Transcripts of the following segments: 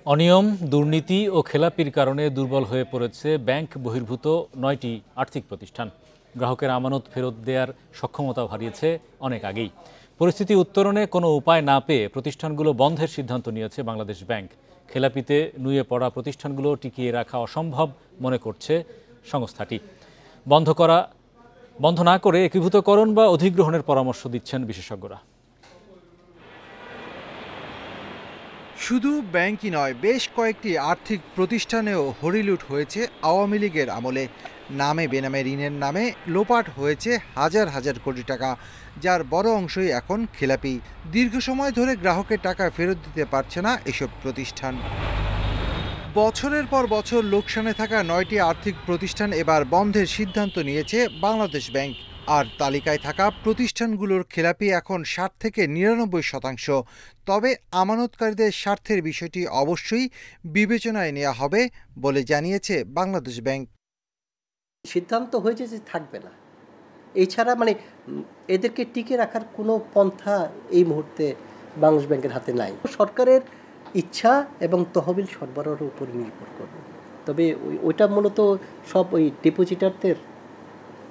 অনিয়ম, দুর্নীতি ও খেলাপির কারণে দুর্বল হয়ে পড়েছে ব্যাংক বহির্ভূত ৯টি আর্থিক প্রতিষ্ঠান। গ্রাহকের আমানত ফেরত দেওয়ার সক্ষমতাও হারিয়েছে অনেক আগেই। পরিস্থিতি উত্তরণে কোনো উপায় না পেয়ে প্রতিষ্ঠানগুলো বন্ধের সিদ্ধান্ত নিয়েছে বাংলাদেশ ব্যাংক। খেলাপিতে নুয়ে পড়া প্রতিষ্ঠানগুলো টিকিয়ে রাখা অসম্ভব মনে করছে সংস্থাটি। বন্ধ না করে একীভূতকরণ বা অধিগ্রহণের পরামর্শ দিচ্ছেন বিশেষজ্ঞরা। শুধু ব্যাংকই নয়, বেশ কয়েকটি আর্থিক প্রতিষ্ঠানেও হরিলুট হয়েছে আওয়ামী লীগের আমলে। নামে বেনামে ঋণের নামে লোপাট হয়েছে হাজার হাজার কোটি টাকা, যার বড় অংশই এখন খেলাপি। দীর্ঘ সময় ধরে গ্রাহকের টাকা ফেরত দিতে পারছে না এসব প্রতিষ্ঠান। বছরের পর বছর লোকসানে থাকা ৯টি আর্থিক প্রতিষ্ঠান এবার বন্ধের সিদ্ধান্ত নিয়েছে বাংলাদেশ ব্যাংক। আর তালিকায় থাকা প্রতিষ্ঠানগুলোর খেলাপি এখন ৬০ থেকে ৯৯%। তবে আমানতকারীদের স্বার্থের বিষয়টি অবশ্যই বিবেচনায় নেওয়া হবে বলে জানিয়েছে বাংলাদেশ ব্যাংক। সিদ্ধান্ত হয়েছে যে থাকবে না, এছাড়া এদেরকে টিকে রাখার কোনো পন্থা এই মুহূর্তে বাংলাদেশ ব্যাংকের হাতে নাই। সরকারের ইচ্ছা এবং তহবিল সরবরাহের উপর নির্ভর করবে। তবে ওইটা মূলত সব ওই ডিপোজিটারদের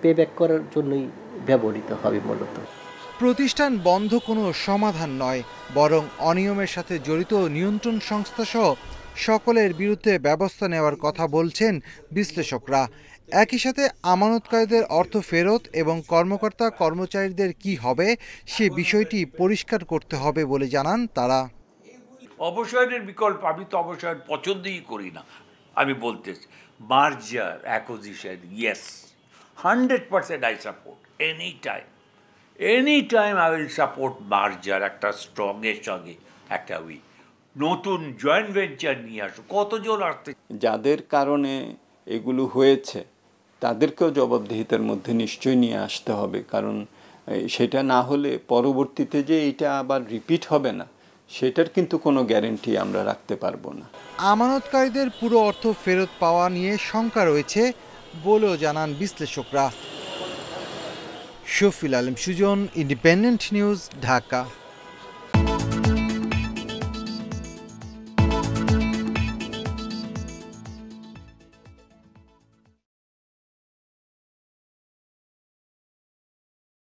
পে ব্যাক করার জন্যই ব্যবহৃত হবে মূলত। প্রতিষ্ঠান বন্ধ কোনো সমাধান নয়, বরং অনিয়মের সাথে জড়িত নিয়ন্ত্রণ সংস্থা সহ সকলের বিরুদ্ধে ব্যবস্থা নেওয়ার কথা বলছেন বিশ্লেষকরা। একই সাথে আমানতকারীদের অর্থ ফেরত এবং কর্মকর্তা কর্মচারীদের কি হবে সে বিষয়টি পরিষ্কার করতে হবে বলে জানান তারা। অবসরের বিকল্প আমি তো অবসর পছন্দই করি না। আমি বলতেছি merger acquisition, yes, 100% I support any time I will support merger. একটা স্ট্রংয়ের সঙ্গে একটা নতুন জয়েন্ট ভেঞ্চার নিয়ে আসো। কতজন আসতে, যাদের কারণে এগুলো হয়েছে তাদেরকেও জবাবদিহিতার মধ্যে নিশ্চয়ই নিয়ে আসতে হবে, কারণ সেটা না হলে পরবর্তীতে যে এটা আবার রিপিট হবে না সেটার কিন্তু কোনো গ্যারান্টি আমরা রাখতে পারবো না। আমানতকারীদের পুরো অর্থ ফেরত পাওয়া নিয়ে শঙ্কা রয়েছে বলেও জানান বিশ্লেষকরা। Shafil Alam Sujon, Independent News, Dhaka.